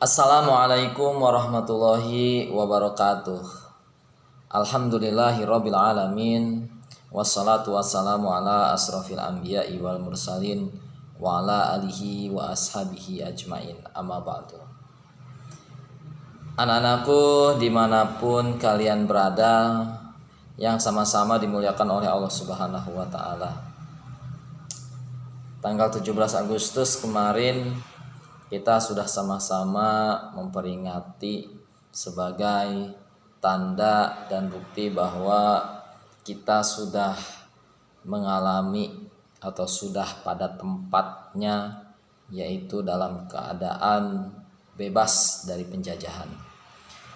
Assalamualaikum warahmatullahi wabarakatuh. Alhamdulillahirabbil alamin. Wassalatu wassalamu ala asrofil anbiya'i wal mursalin wa ala alihi wa ashabihi ajmain. Amma ba'du. Anak-anakku dimanapun kalian berada, yang sama-sama dimuliakan oleh Allah Subhanahu wa ta'ala. Tanggal 17 Agustus kemarin kita sudah sama-sama memperingati sebagai tanda dan bukti bahwa kita sudah mengalami atau sudah pada tempatnya, yaitu dalam keadaan bebas dari penjajahan.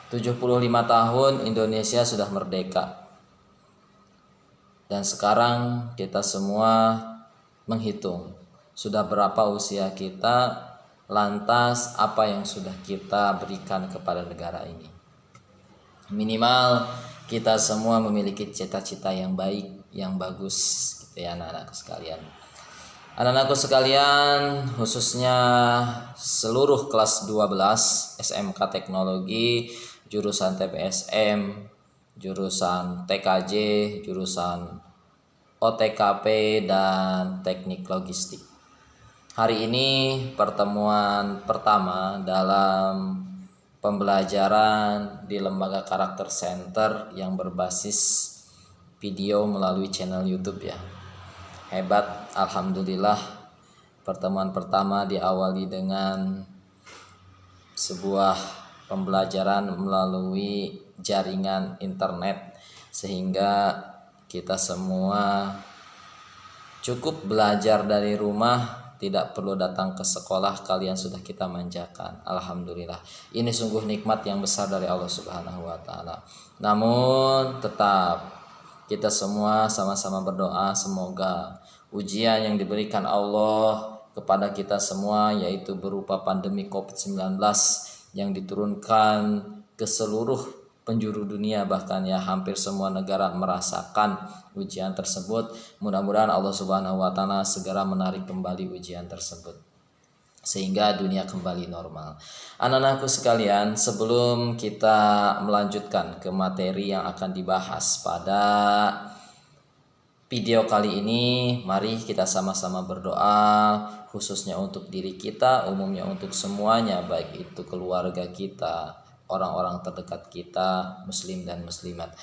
75 tahun Indonesia sudah merdeka. Dan sekarang kita semua menghitung sudah berapa usia kita, lantas apa yang sudah kita berikan kepada negara ini. Minimal kita semua memiliki cita-cita yang baik, yang bagus gitu ya anak-anakku sekalian. Anak-anakku sekalian, khususnya seluruh kelas 12 SMK Teknologi, jurusan TPSM, jurusan TKJ, jurusan OTKP, dan teknik logistik. Hari ini pertemuan pertama dalam pembelajaran di Lembaga Karakter Center yang berbasis video melalui channel YouTube ya. Hebat, alhamdulillah. Pertemuan pertama diawali dengan sebuah pembelajaran melalui jaringan internet, sehingga kita semua cukup belajar dari rumah, tidak perlu datang ke sekolah. Kalian sudah kita manjakan, alhamdulillah. Ini sungguh nikmat yang besar dari Allah Subhanahu wa ta'ala. Namun tetap kita semua sama-sama berdoa semoga ujian yang diberikan Allah kepada kita semua, yaitu berupa pandemi COVID-19 yang diturunkan ke seluruh penjuru dunia, bahkan ya hampir semua negara merasakan ujian tersebut. Mudah-mudahan Allah Subhanahu wa ta'ala segera menarik kembali ujian tersebut sehingga dunia kembali normal. Anak-anakku sekalian, sebelum kita melanjutkan ke materi yang akan dibahas pada video kali ini, mari kita sama-sama berdoa, khususnya untuk diri kita, umumnya untuk semuanya, baik itu keluarga kita, orang-orang terdekat kita, muslim dan muslimat.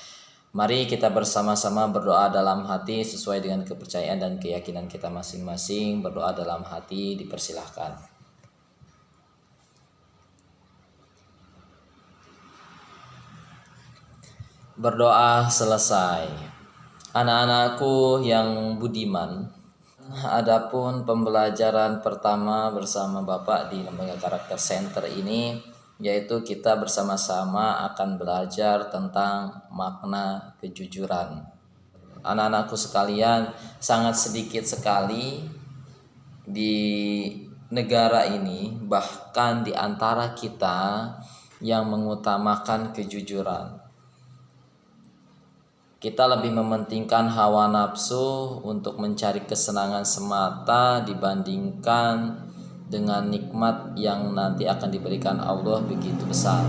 Mari kita bersama-sama berdoa dalam hati sesuai dengan kepercayaan dan keyakinan kita masing-masing. Berdoa dalam hati dipersilahkan. Berdoa selesai. Anak-anakku yang budiman, adapun pembelajaran pertama bersama Bapak di Lembaga Karakter Center ini, yaitu kita bersama-sama akan belajar tentang makna kejujuran. Anak-anakku sekalian, sangat sedikit sekali di negara ini, bahkan di antara kita, yang mengutamakan kejujuran. Kita lebih mementingkan hawa nafsu untuk mencari kesenangan semata dibandingkan dengan nikmat yang nanti akan diberikan Allah begitu besar.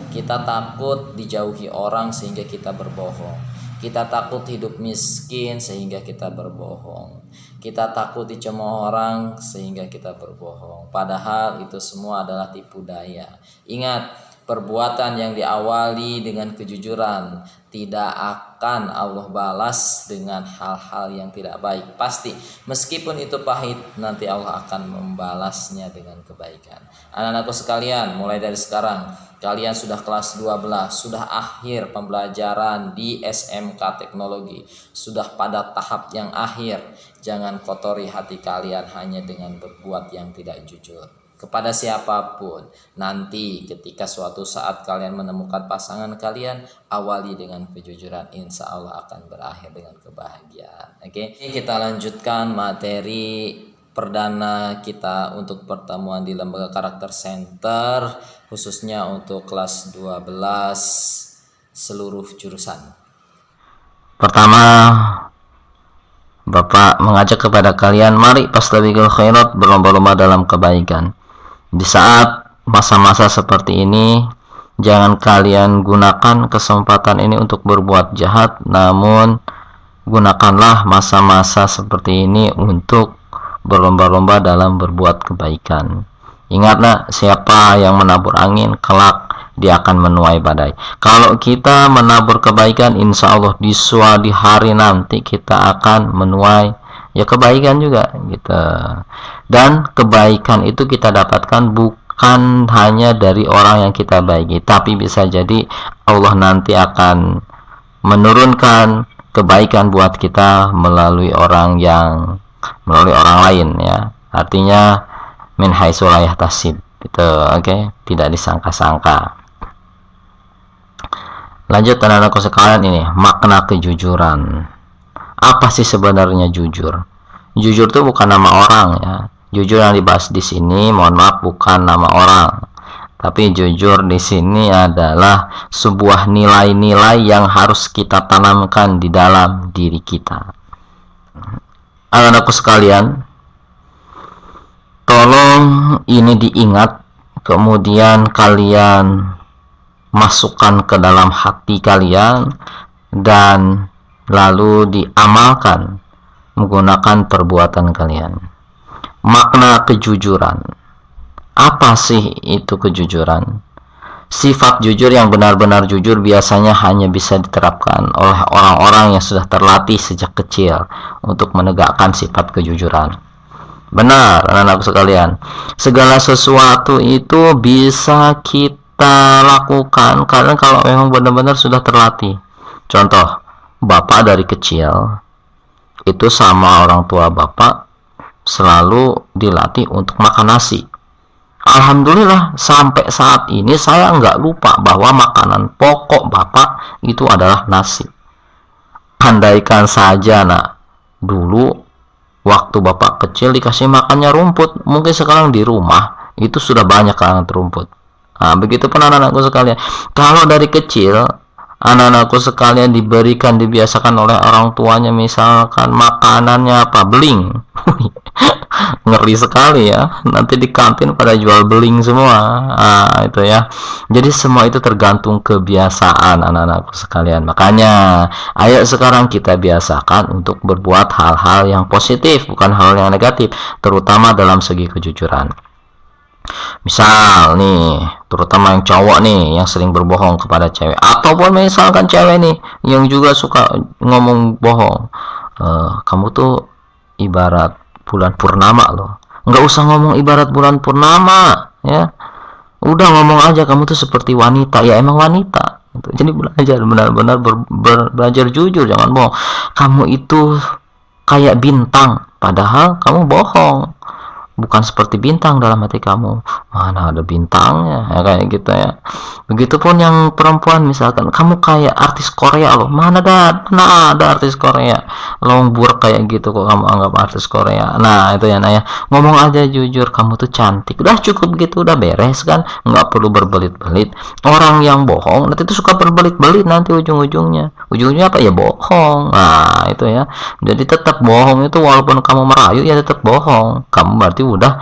Kita takut dijauhi orang sehingga kita berbohong. Kita takut hidup miskin sehingga kita berbohong. Kita takut dicemooh orang sehingga kita berbohong. Padahal itu semua adalah tipu daya. Ingat, perbuatan yang diawali dengan kejujuran tidak akan Allah balas dengan hal-hal yang tidak baik. Pasti, meskipun itu pahit, nanti Allah akan membalasnya dengan kebaikan. Anak-anakku sekalian, mulai dari sekarang, kalian sudah kelas 12, sudah akhir pembelajaran di SMK Teknologi, sudah pada tahap yang akhir. Jangan kotori hati kalian hanya dengan berbuat yang tidak jujur kepada siapapun. Nanti ketika suatu saat kalian menemukan pasangan kalian, awali dengan kejujuran, insya Allah akan berakhir dengan kebahagiaan. Oke, kita lanjutkan materi perdana kita untuk pertemuan di Lembaga Karakter Center, khususnya untuk kelas 12 seluruh jurusan. Pertama, Bapak mengajak kepada kalian, mari fastabiqul khairat, berlomba-lomba dalam kebaikan. Di saat masa-masa seperti ini jangan kalian gunakan kesempatan ini untuk berbuat jahat, namun gunakanlah masa-masa seperti ini untuk berlomba-lomba dalam berbuat kebaikan. Ingatlah, siapa yang menabur angin, kelak dia akan menuai badai. Kalau kita menabur kebaikan, insya Allah di hari nanti kita akan menuai ya kebaikan juga gitu. Dan kebaikan itu kita dapatkan bukan hanya dari orang yang kita baiki, tapi bisa jadi Allah nanti akan menurunkan kebaikan buat kita melalui orang lain ya. Artinya min haitsu la yahtasib gitu, oke? Tidak disangka-sangka. Lanjut anak-anakku sekalian, ini makna kejujuran. Apa sih sebenarnya jujur? Jujur itu bukan nama orang ya. Jujur yang dibahas di sini, mohon maaf, bukan nama orang. Tapi jujur di sini adalah sebuah nilai-nilai yang harus kita tanamkan di dalam diri kita. Anak-anakku sekalian, tolong ini diingat, kemudian kalian masukkan ke dalam hati kalian dan lalu diamalkan menggunakan perbuatan kalian. Makna kejujuran. Apa sih itu kejujuran? Sifat jujur yang benar-benar jujur biasanya hanya bisa diterapkan oleh orang-orang yang sudah terlatih sejak kecil untuk menegakkan sifat kejujuran. Benar, anak-anakku sekalian, segala sesuatu itu bisa kita lakukan karena kalau memang benar-benar sudah terlatih. Contoh, bapak dari kecil itu sama orang tua bapak selalu dilatih untuk makan nasi. Alhamdulillah sampai saat ini saya nggak lupa bahwa makanan pokok bapak itu adalah nasi. Andaikan saja dulu waktu bapak kecil dikasih makannya rumput, mungkin sekarang di rumah itu sudah banyak kalangan rumput. Nah, begitu pun anak-anakku sekalian, kalau dari kecil anak-anakku sekalian dibiasakan oleh orang tuanya, misalkan makanannya apa, beling. Ngeri sekali ya, nanti di kantin pada jual beling semua. Itu ya. Jadi semua itu tergantung kebiasaan anak-anakku sekalian. Makanya ayo sekarang kita biasakan untuk berbuat hal-hal yang positif, bukan hal yang negatif, terutama dalam segi kejujuran. Misal nih, terutama yang cowok nih yang sering berbohong kepada cewek, ataupun misalkan cewek nih yang juga suka ngomong bohong. Kamu tuh ibarat bulan purnama loh. Nggak usah ngomong ibarat bulan purnama ya, udah ngomong aja kamu tuh seperti wanita. Ya emang wanita. Jadi belajar benar-benar belajar jujur, jangan bohong. Kamu itu kayak bintang, padahal kamu bohong. Bukan seperti bintang dalam hati kamu, mana ada bintangnya ya, kayak gitu ya. Begitupun yang perempuan, misalkan kamu kayak artis Korea loh, mana ada artis Korea lombur kayak gitu kok kamu anggap artis Korea. Nah itu ya ngomong aja jujur, kamu tuh cantik, udah cukup gitu, udah beres kan, nggak perlu berbelit-belit. Orang yang bohong nanti itu suka berbelit-belit, nanti ujungnya apa ya, bohong. Nah itu ya, jadi tetap bohong itu, walaupun kamu merayu ya tetap bohong, kamu berarti udah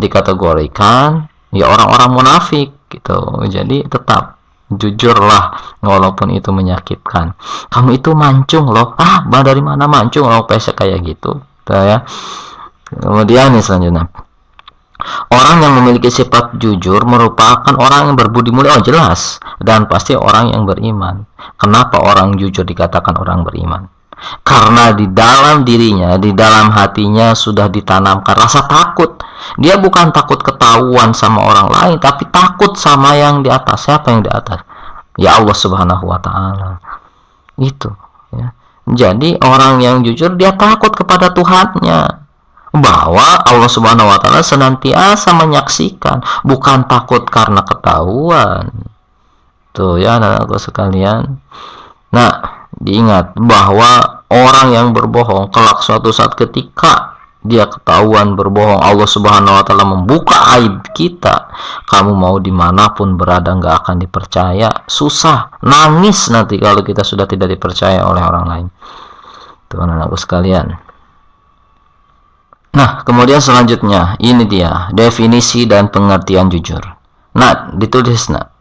dikategorikan ya orang-orang munafik gitu. Jadi tetap jujurlah walaupun itu menyakitkan. Kamu itu mancung loh, dari mana mancung loh, pesek kayak gitu ya. Kemudian nih selanjutnya, orang yang memiliki sifat jujur merupakan orang yang berbudi mulia. Jelas, dan pasti orang yang beriman. Kenapa orang jujur dikatakan orang beriman? Karena di dalam dirinya, di dalam hatinya sudah ditanamkan rasa takut. Dia bukan takut ketahuan sama orang lain, tapi takut sama yang di atas. Siapa yang di atas? Ya Allah Subhanahu wa Ta'ala. Itu ya. Jadi orang yang jujur dia takut kepada Tuhannya, bahwa Allah Subhanahu wa Ta'ala senantiasa menyaksikan, bukan takut karena ketahuan. Tuh ya anak-anakku sekalian. Nah, diingat bahwa orang yang berbohong kelak suatu saat ketika dia ketahuan berbohong, Allah Subhanahu wa Ta'ala membuka aib kita, kamu mau dimanapun berada nggak akan dipercaya. Susah, nangis nanti kalau kita sudah tidak dipercaya oleh orang lain. Tuh anak-anakku sekalian. Nah kemudian selanjutnya, ini dia definisi dan pengertian jujur. Nah, ditulis nak.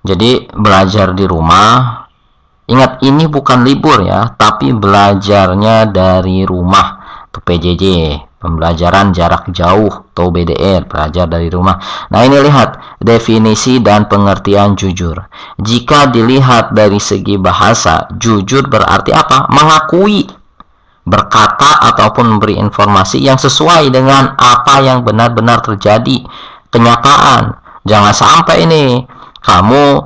Jadi belajar di rumah. Ingat, ini bukan libur ya, tapi belajarnya dari rumah. Itu PJJ, pembelajaran jarak jauh atau BDR, belajar dari rumah. Nah, ini lihat definisi dan pengertian jujur. Jika dilihat dari segi bahasa, jujur berarti apa? Mengakui, berkata ataupun memberi informasi yang sesuai dengan apa yang benar-benar terjadi, kenyataan. Jangan sampai ini kamu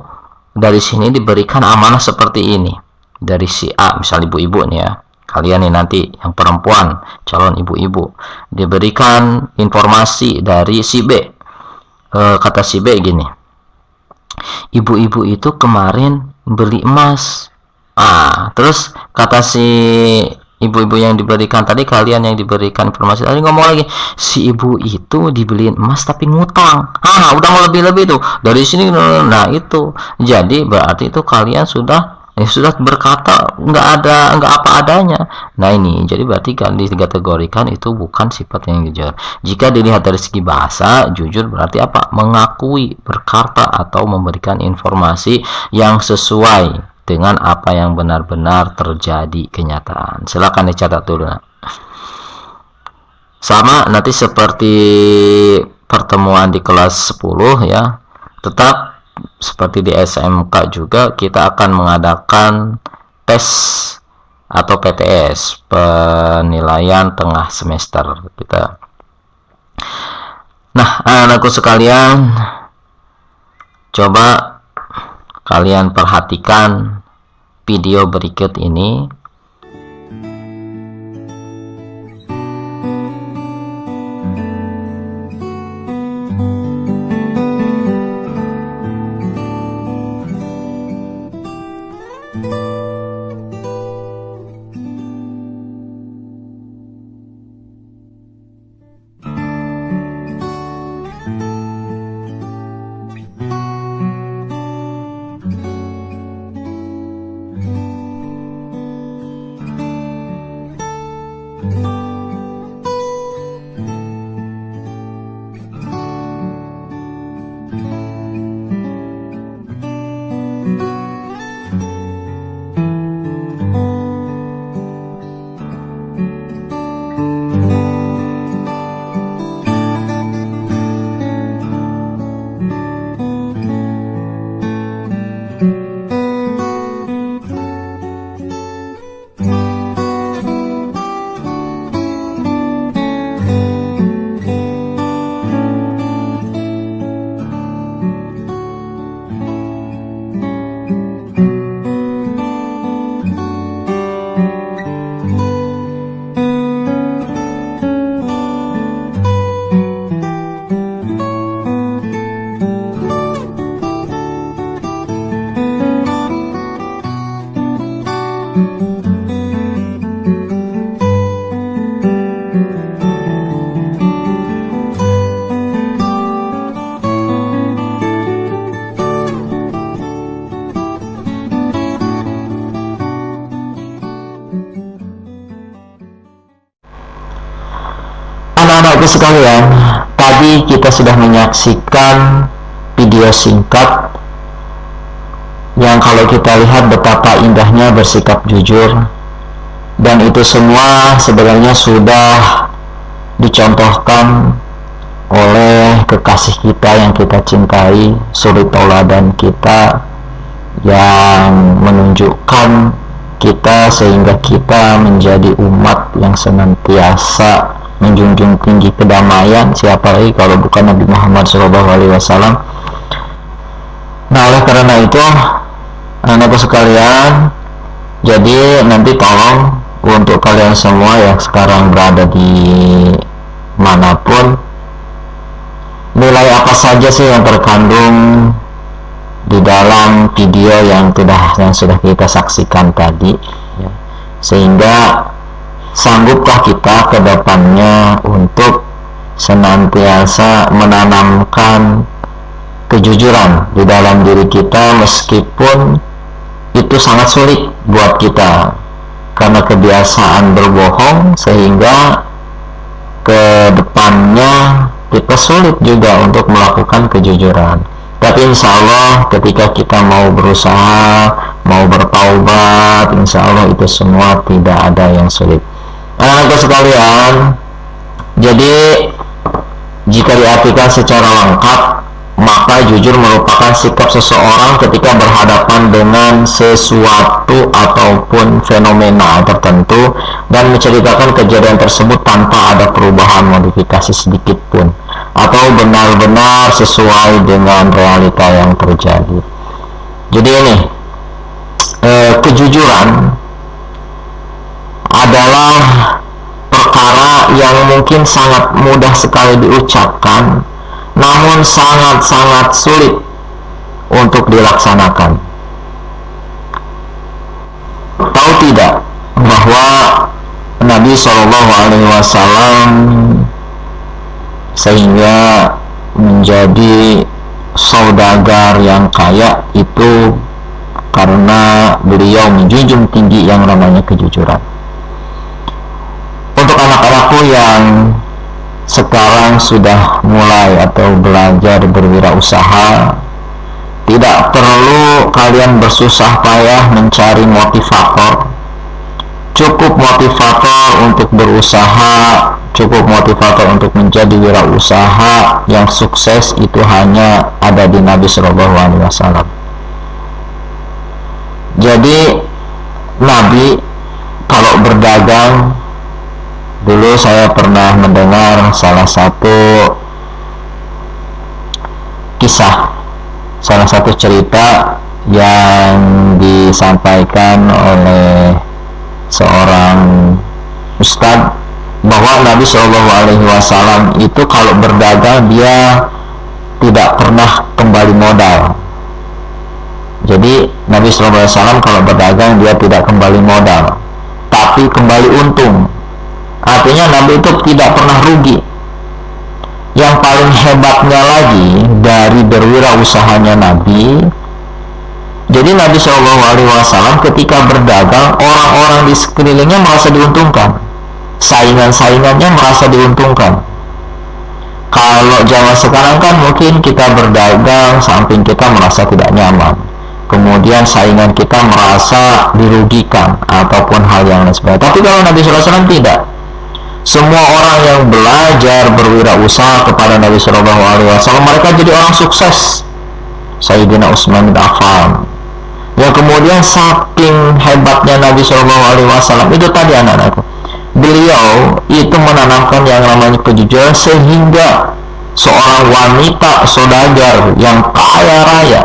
dari sini diberikan amanah seperti ini dari si A, misal ibu-ibu nih ya, kalian nih nanti yang perempuan calon ibu-ibu diberikan informasi dari si B. Kata si B gini, ibu-ibu itu kemarin beli emas. Terus kata si ibu-ibu yang diberikan tadi, kalian yang diberikan informasi tadi ngomong lagi, si ibu itu dibeliin emas tapi ngutang. Udah mau lebih-lebih tuh dari sini. Nah itu jadi berarti itu kalian sudah berkata nggak apa adanya. Nah ini jadi berarti kan dikategorikan itu bukan sifat yang jujur. Jika dilihat dari segi bahasa, jujur berarti apa? Mengakui, berkata atau memberikan informasi yang sesuai dengan apa yang benar-benar terjadi kenyataan. Silakan dicatat dulu. Sama nanti seperti pertemuan di kelas 10 ya. Tetap seperti di SMK juga kita akan mengadakan tes atau PTS, penilaian tengah semester kita. Nah, anakku sekalian, coba kalian perhatikan video berikut ini. Anak-anakku sekalian, tadi kita sudah menyaksikan video singkat yang kalau kita lihat betapa indahnya bersikap jujur, dan itu semua sebenarnya sudah dicontohkan oleh kekasih kita yang kita cintai, suri tauladan kita yang menunjukkan kita sehingga kita menjadi umat yang senantiasa menjunjung tinggi kedamaian. Siapa lagi kalau bukan Nabi Muhammad SAW. Nah, oleh karena itu anakku sekalian, jadi nanti tolong untuk kalian semua yang sekarang berada di manapun, nilai apa saja sih yang terkandung di dalam video yang sudah kita saksikan tadi ya. Sehingga sanggupkah kita ke depannya untuk senantiasa menanamkan kejujuran di dalam diri kita, meskipun itu sangat sulit buat kita karena kebiasaan berbohong, sehingga ke depannya kita sulit juga untuk melakukan kejujuran. Tapi insya Allah ketika kita mau berusaha, mau bertaubat, insya Allah itu semua tidak ada yang sulit. Anak-anakku sekalian, jadi jika diartikan secara lengkap, maka jujur merupakan sikap seseorang ketika berhadapan dengan sesuatu ataupun fenomena tertentu dan menceritakan kejadian tersebut tanpa ada perubahan modifikasi sedikit pun, atau benar-benar sesuai dengan realita yang terjadi. Jadi ini kejujuran adalah perkara yang mungkin sangat mudah sekali diucapkan, namun sangat-sangat sulit untuk dilaksanakan. Tahu tidak bahwa Nabi SAW sehingga menjadi saudagar yang kaya itu karena beliau menjunjung tinggi yang namanya kejujuran. Untuk anak-anakku yang sekarang sudah mulai atau belajar berwirausaha, tidak perlu kalian bersusah payah mencari motivator. Cukup motivator untuk berusaha, cukup motivator untuk menjadi wirausaha yang sukses itu hanya ada di Nabi SAW. Jadi Nabi kalau berdagang, dulu saya pernah mendengar salah satu kisah, salah satu cerita yang disampaikan oleh seorang ustadz, bahwa Nabi SAW itu kalau berdagang dia tidak pernah kembali modal. Jadi Nabi SAW kalau berdagang dia tidak kembali modal, tapi kembali untung. Artinya Nabi itu tidak pernah rugi. Yang paling hebatnya lagi dari berwirausahanya Nabi, jadi Nabi SAW ketika berdagang, orang-orang di sekelilingnya merasa diuntungkan, saingan-saingannya merasa diuntungkan. Kalau zaman sekarang kan mungkin kita berdagang, samping kita merasa tidak nyaman, kemudian saingan kita merasa dirugikan ataupun hal yang lain sebagainya. Tapi kalau Nabi SAW tidak. Semua orang yang belajar berwirausaha kepada Nabi SAW, mereka jadi orang sukses. Sayyidina Utsman bin Affan, yang kemudian saking hebatnya Nabi SAW itu tadi anak-anakku, beliau itu menanamkan yang namanya kejujuran, sehingga seorang wanita saudagar yang kaya raya,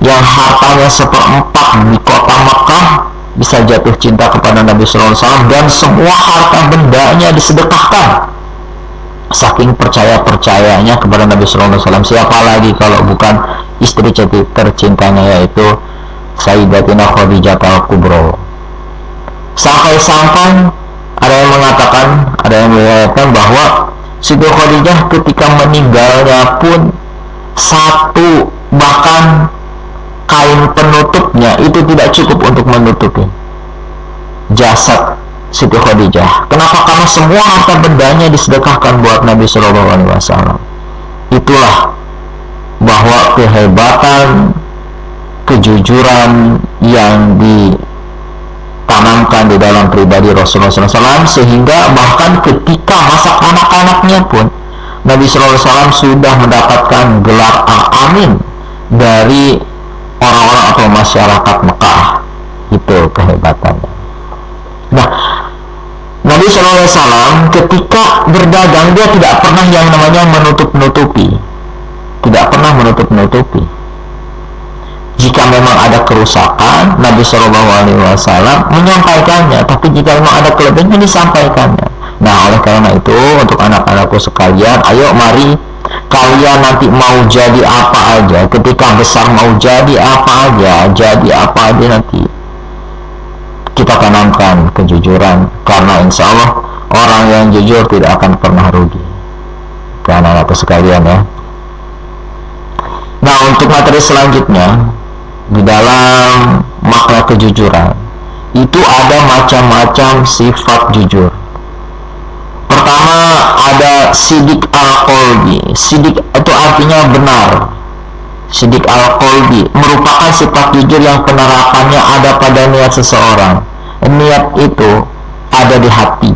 yang hartanya seperempat di kota Mekah, bisa jatuh cinta kepada Nabi SAW dan semua harta bendanya disedekahkan. Saking percayanya kepada Nabi SAW. Siapa lagi kalau bukan istri tercintanya, yaitu Sayyidatina Khadijah al-Kubra. Sampai-sampai ada yang mengatakan, ada yang mengatakan bahwa Siti Khadijah ketika meninggalnya pun satu bahkan kain penutupnya itu tidak cukup untuk menutupi jasad Siti Khadijah. Kenapa? Karena semua harta bendanya disedekahkan buat Nabi SAW. Itulah bahwa kehebatan kejujuran yang ditanamkan di dalam pribadi Rasulullah SAW, sehingga bahkan ketika masa anak-anaknya pun Nabi SAW sudah mendapatkan gelar Al-Amin dari orang-orang atau masyarakat Mekah. Itu kehebatannya. Nah, Nabi SAW ketika berdagang dia tidak pernah yang namanya menutup-nutupi, tidak pernah menutup-nutupi. Jika memang ada kerusakan, Nabi SAW menyampaikannya, tapi jika memang ada kelebihan disampaikannya. Nah, oleh karena itu untuk anak-anakku sekalian, ayo mari kalian nanti mau jadi apa aja, ketika besar mau jadi apa aja nanti kita tanamkan kejujuran, karena insya Allah orang yang jujur tidak akan pernah rugi. Karena anak-anakku sekalian ya. Nah, untuk materi selanjutnya di dalam makna kejujuran itu ada macam-macam sifat jujur. Pertama pertama ada sidik al-qalbi. Sidik itu artinya benar. Sidik al-qalbi merupakan sifat jujur yang penerapannya ada pada niat seseorang. Niat itu ada di hati.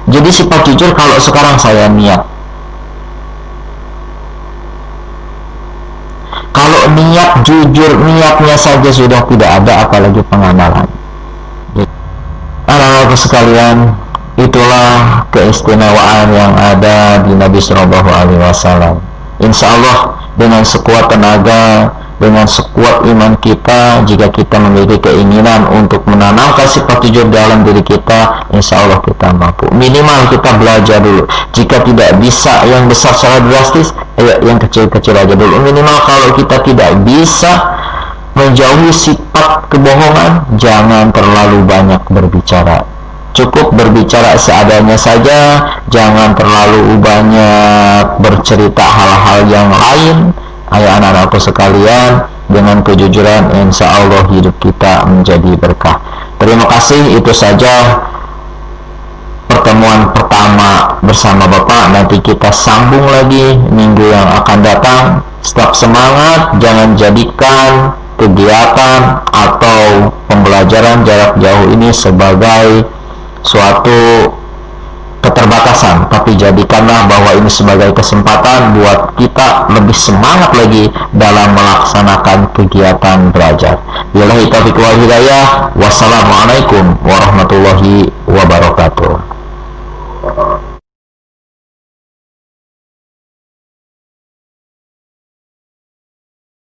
Jadi sifat jujur, kalau sekarang saya niat, kalau niat jujur, niatnya saja sudah tidak ada, apalagi pengamalan. Anak-anak sekalian, itulah keistimewaan yang ada di Nabi Shallallahu Alaihi Wasallam. Insya Allah dengan sekuat tenaga, dengan sekuat iman kita, jika kita memiliki keinginan untuk menanamkan sifat jujur dalam diri kita, insya Allah kita mampu. Minimal kita belajar dulu. Jika tidak bisa yang besar secara drastis, yang kecil-kecil aja dulu. Minimal kalau kita tidak bisa menjauhi sifat kebohongan, jangan terlalu banyak berbicara. Cukup berbicara seadanya saja, jangan terlalu banyak bercerita hal-hal yang lain. Ayo anak-anakku sekalian, dengan kejujuran insya Allah hidup kita menjadi berkah. Terima kasih, itu saja pertemuan pertama bersama Bapak. Nanti kita sambung lagi minggu yang akan datang. Tetap semangat, jangan jadikan kegiatan atau pembelajaran jarak jauh ini sebagai suatu keterbatasan, tapi jadikanlah bahwa ini sebagai kesempatan buat kita lebih semangat lagi dalam melaksanakan kegiatan belajar. Billahi taufiq wal hidayah. Wassalamualaikum warahmatullahi wabarakatuh.